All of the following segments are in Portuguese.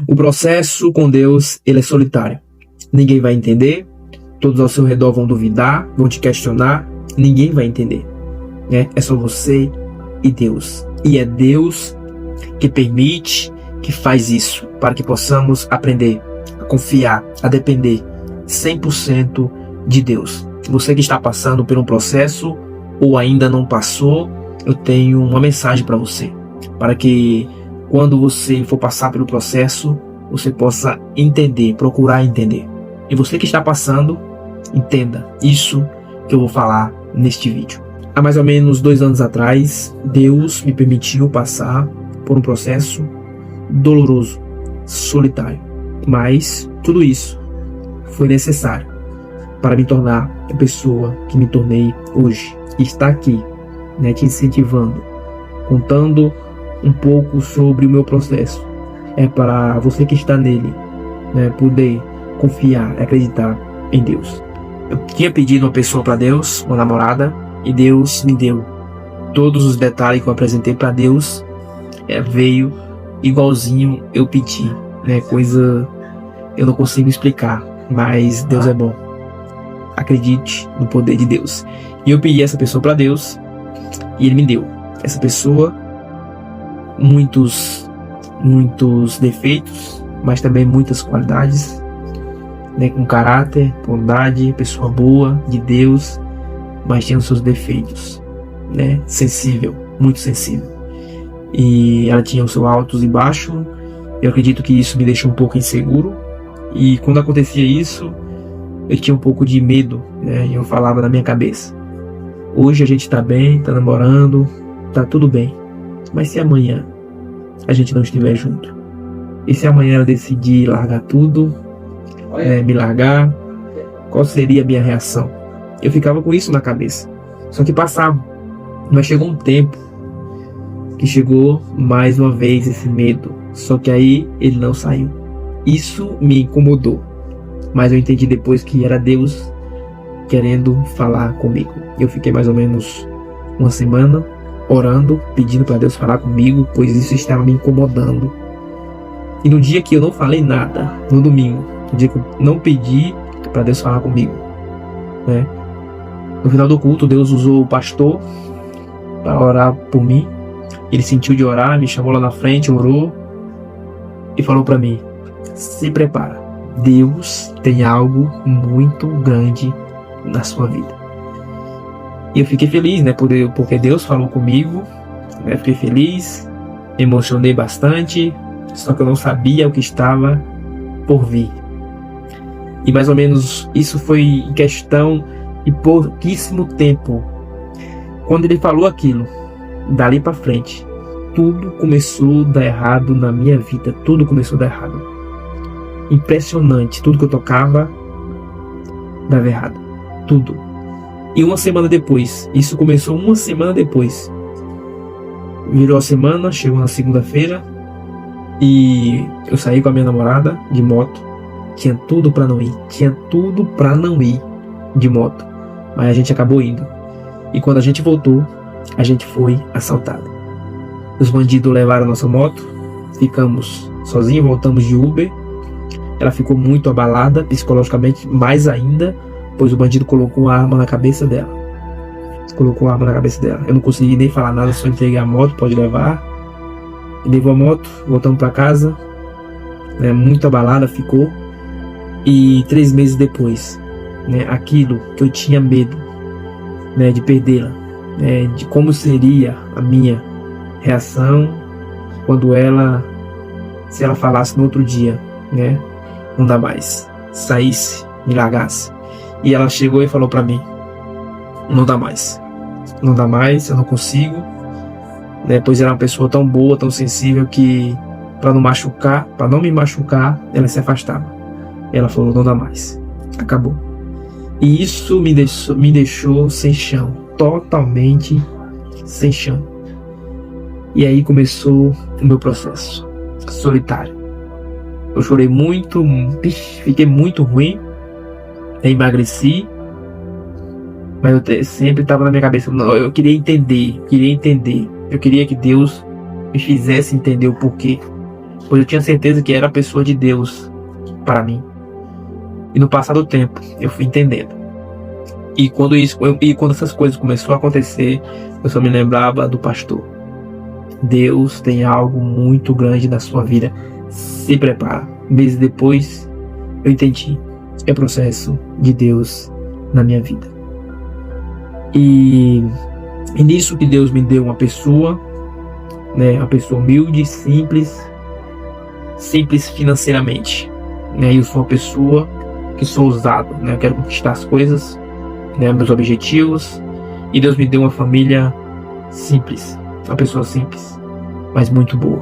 O processo com Deus, ele é solitário. Ninguém vai entender, todos ao seu redor vão duvidar, vão te questionar, ninguém vai entender, né? É só você e Deus. E é Deus que permite, que faz isso, para que possamos aprender a confiar, a depender 100% de Deus. Você que está passando por um processo ou ainda não passou, eu tenho uma mensagem para você, para que quando você for passar pelo processo, você possa entender, procurar entender. E você que está passando, entenda isso que eu vou falar neste vídeo. Há mais ou menos 2 anos atrás, Deus me permitiu passar por um processo doloroso, solitário. Mas tudo isso foi necessário para me tornar a pessoa que me tornei hoje. E está aqui, né, te incentivando, contando um pouco sobre o meu processo. É para você que está nele, né, poder confiar, acreditar em Deus. Eu tinha pedido uma pessoa para Deus, uma namorada, e Deus me deu. Todos os detalhes que eu apresentei para Deus veio igualzinho eu pedi, né? Coisa eu não consigo explicar, mas Deus é bom. Acredite no poder de Deus. E eu pedi essa pessoa para Deus e Ele me deu. Essa pessoa, muitos defeitos, mas também muitas qualidades, né? Com caráter, bondade, pessoa boa, de Deus, mas tinha os seus defeitos, né? Sensível, muito sensível. E ela tinha os seus altos e baixos. Eu acredito que isso me deixou um pouco inseguro. E quando acontecia isso, eu tinha um pouco de medo, né? E eu falava na minha cabeça: hoje a gente tá bem, tá namorando, tá tudo bem. Mas se amanhã a gente não estiver junto? E se amanhã ela decidir largar tudo, me largar, qual seria a minha reação? Eu ficava com isso na cabeça. Só que passava. Mas chegou um tempo que chegou mais uma vez esse medo. Só que aí ele não saiu. Isso me incomodou. Mas eu entendi depois que era Deus querendo falar comigo. Eu fiquei mais ou menos uma semana orando, pedindo para Deus falar comigo, pois isso estava me incomodando. E no dia que eu não falei nada, no domingo, no dia que eu não pedi para Deus falar comigo, né? No final do culto, Deus usou o pastor para orar por mim. Ele sentiu de orar, me chamou lá na frente, orou e falou para mim: se prepara, Deus tem algo muito grande na sua vida. E eu fiquei feliz, né, porque Deus falou comigo, né? Fiquei feliz, me emocionei bastante, só que eu não sabia o que estava por vir. E mais ou menos isso foi em questão de pouquíssimo tempo. Quando ele falou aquilo, dali para frente, tudo começou a dar errado na minha vida. Tudo começou a dar errado. Impressionante. Tudo que eu tocava dava errado. Tudo. E uma semana depois, isso começou uma semana depois. Virou a semana, chegou na segunda-feira e eu saí com a minha namorada de moto. Tinha tudo para não ir. Tinha tudo para não ir de moto. Mas a gente acabou indo. E quando a gente voltou, a gente foi assaltado. Os bandidos levaram a nossa moto, ficamos sozinhos, voltamos de Uber. Ela ficou muito abalada psicologicamente, mais ainda, pois o bandido colocou a arma na cabeça dela. Eu não consegui nem falar nada, só entreguei a moto, pode levar. Levou a moto, voltamos para casa, né, muito abalada ficou. E 3 meses depois, né, aquilo que eu tinha medo, né, de perdê-la, né, de como seria a minha reação quando se ela falasse no outro dia, né, não dá mais, saísse, me largasse. E ela chegou e falou para mim: não dá mais, eu não consigo, né, pois era uma pessoa tão boa, tão sensível, que para não me machucar, ela se afastava. Ela falou: não dá mais, acabou. E isso me deixou sem chão, totalmente sem chão. E aí começou o meu processo solitário. Eu chorei muito, fiquei muito ruim, emagreci, mas eu sempre estava na minha cabeça, eu queria entender, eu queria que Deus me fizesse entender o porquê. pois eu tinha certeza que era a pessoa de Deus para mim. E no passar do tempo, eu fui entendendo. E quando essas coisas começaram a acontecer, eu só me lembrava do pastor. Deus tem algo muito grande na sua vida. Se prepara. Meses depois, eu entendi. É processo de Deus na minha vida. E nisso que Deus me deu uma pessoa, né, uma pessoa humilde, simples financeiramente. Né, eu sou uma pessoa que sou ousado, né, eu quero conquistar as coisas, né, meus objetivos. E Deus me deu uma família simples, uma pessoa simples, mas muito boa.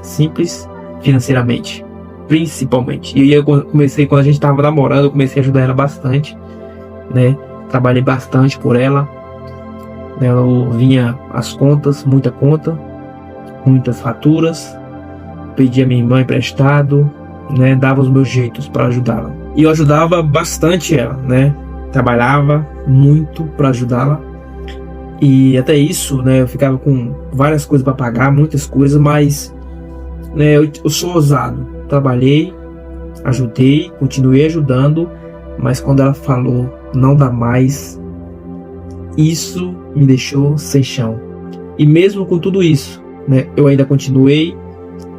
Simples financeiramente, principalmente. E eu comecei, quando a gente estava namorando, eu comecei a ajudar ela bastante, né? Trabalhei bastante por ela. Ela vinha as contas, muita conta, muitas faturas. Pedi a minha irmã emprestado, né? Dava os meus jeitos para ajudá-la. E eu ajudava bastante ela, né? Trabalhava muito para ajudá-la. E até isso, né? Eu ficava com várias coisas para pagar, muitas coisas, mas, né, eu sou ousado. Trabalhei, ajudei, continuei ajudando, mas quando ela falou não dá mais, isso me deixou sem chão. E mesmo com tudo isso, né, eu ainda continuei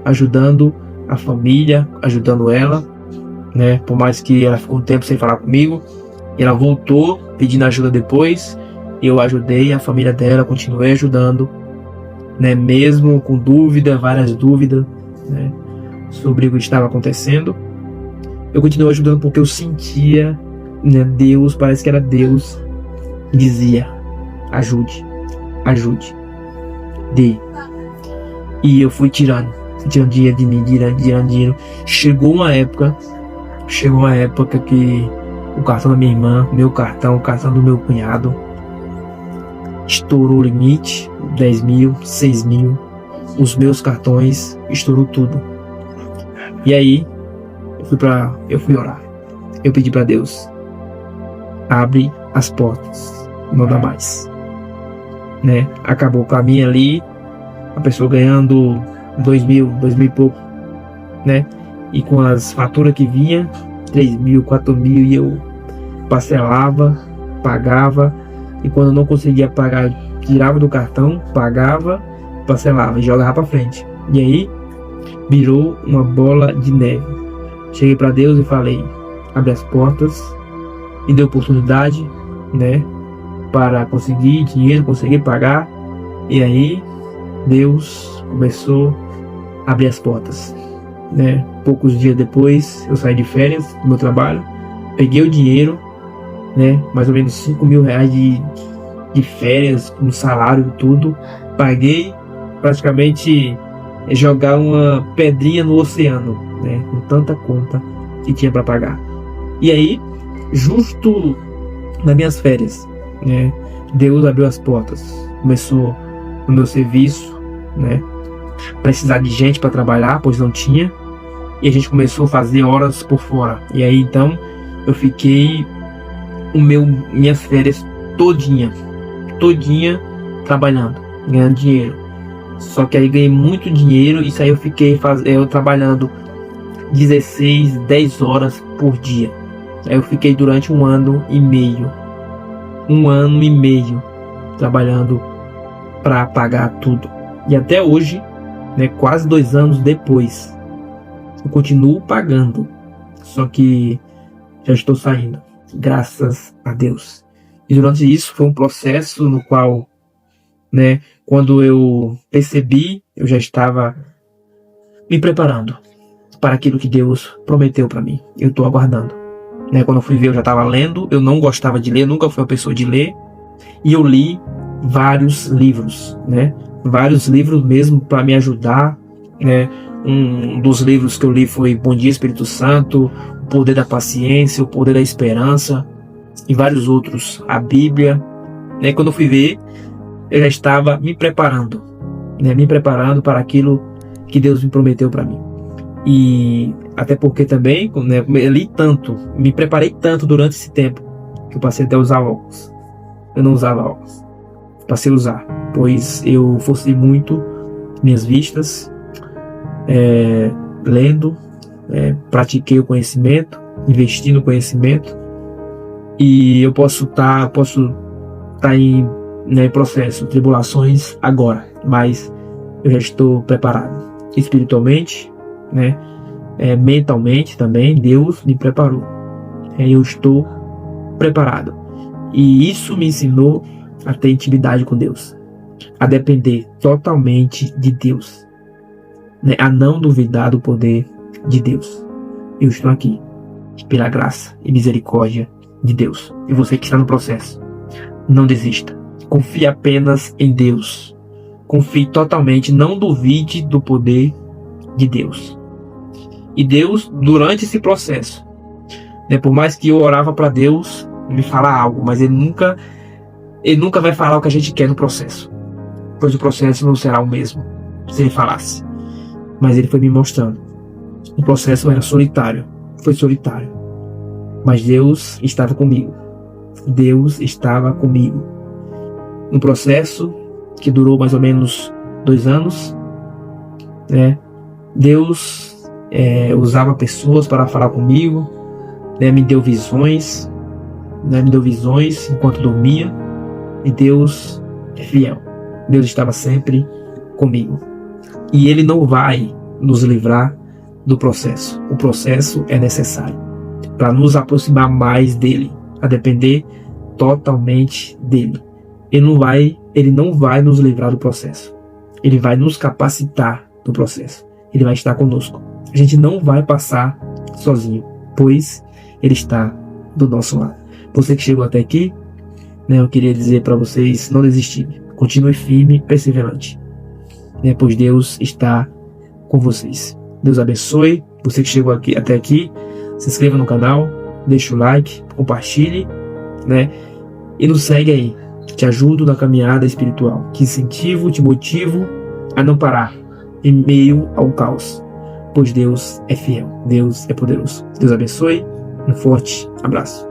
ajudando a família, ajudando ela, né, por mais que ela ficou um tempo sem falar comigo, e ela voltou pedindo ajuda depois. Eu ajudei a família dela, continuei ajudando, né, mesmo com dúvida, várias dúvidas, né, sobre o que estava acontecendo. Eu continuei ajudando porque eu sentia, né, Deus, parece que era Deus, dizia: ajude, dê. E eu fui tirando dinheiro de mim, tirando dinheiro. Chegou uma época que o cartão da minha irmã, meu cartão, o cartão do meu cunhado, estourou o limite, 10 mil, 6 mil, os meus cartões, estourou tudo. E aí, eu fui orar. Eu pedi para Deus: abre as portas, não dá mais. Né? Acabou o caminho ali, a pessoa ganhando 2 mil e pouco, né? E com as faturas que vinha, 3 mil, 4 mil, e eu parcelava, pagava. E quando eu não conseguia pagar, tirava do cartão, pagava, parcelava e jogava para frente. E aí virou uma bola de neve. Cheguei para Deus e falei: abre as portas, me deu oportunidade, né, para conseguir dinheiro, conseguir pagar. E aí Deus começou a abrir as portas, né? Poucos dias depois eu saí de férias do meu trabalho, peguei o dinheiro, né, mais ou menos 5 mil reais de férias, com salário e tudo. Paguei praticamente jogar uma pedrinha no oceano, né, com tanta conta que tinha para pagar. E aí, justo nas minhas férias, né, Deus abriu as portas. Começou o meu serviço, né, precisar de gente para trabalhar, pois não tinha. E a gente começou a fazer horas por fora. E aí então eu fiquei minhas férias todinha trabalhando, ganhando dinheiro. Só que aí ganhei muito dinheiro, e isso aí eu fiquei trabalhando 10 horas por dia. Aí eu fiquei durante 1 ano e meio. 1 ano e meio trabalhando para pagar tudo. E até hoje, né, quase 2 anos depois, eu continuo pagando. Só que já estou saindo, graças a Deus. E durante isso foi um processo no qual, né, quando eu percebi, eu já estava me preparando para aquilo que Deus prometeu para mim. Eu estou aguardando. Né, quando eu fui ver, eu já estava lendo. Eu não gostava de ler, nunca fui uma pessoa de ler. E eu li vários livros, né? Vários livros mesmo para me ajudar, né? Um dos livros que eu li foi Bom Dia Espírito Santo, O Poder da Paciência, O Poder da Esperança, e vários outros, a Bíblia, né? Quando eu fui ver, eu já estava me preparando, né? Me preparando para aquilo que Deus me prometeu para mim. E até porque também, né, eu li tanto, me preparei tanto durante esse tempo, que eu passei até a usar óculos. Eu não usava óculos, passei a usar, pois eu forcei muito minhas vistas, lendo, pratiquei o conhecimento, investi no conhecimento, e eu posso estar em processo, tribulações agora, mas eu já estou preparado espiritualmente, mentalmente também. Deus me preparou, eu estou preparado, e isso me ensinou a ter intimidade com Deus, a depender totalmente de Deus, a não duvidar do poder de Deus. Eu estou aqui pela graça e misericórdia de Deus. E você que está no processo, não desista. Confie apenas em Deus. Confie totalmente. Não duvide do poder de Deus. E Deus, durante esse processo, por mais que eu orava para Deus me falar algo, mas Ele nunca vai falar o que a gente quer no processo, pois o processo não será o mesmo se Ele falasse. Mas Ele foi me mostrando. O processo era solitário. Foi solitário. Mas Deus estava comigo. Deus estava comigo. Um processo que durou mais ou menos 2 anos. Deus usava pessoas para falar comigo. Me deu visões. Me deu visões enquanto dormia. E Deus é fiel. Deus estava sempre comigo. E Ele não vai nos livrar do processo. O processo é necessário para nos aproximar mais dele, a depender totalmente dele. Ele não vai nos livrar do processo. Ele vai nos capacitar do processo. Ele vai estar conosco. A gente não vai passar sozinho, pois Ele está do nosso lado. Você que chegou até aqui, eu queria dizer para vocês não desistirem. Continue firme e perseverante, pois Deus está com vocês. Deus abençoe. Você que chegou até aqui, se inscreva no canal, deixa o like, compartilhe, e nos segue aí. Te ajudo na caminhada espiritual. Te incentivo, te motivo a não parar em meio ao caos, pois Deus é fiel. Deus é poderoso. Deus abençoe. Um forte abraço.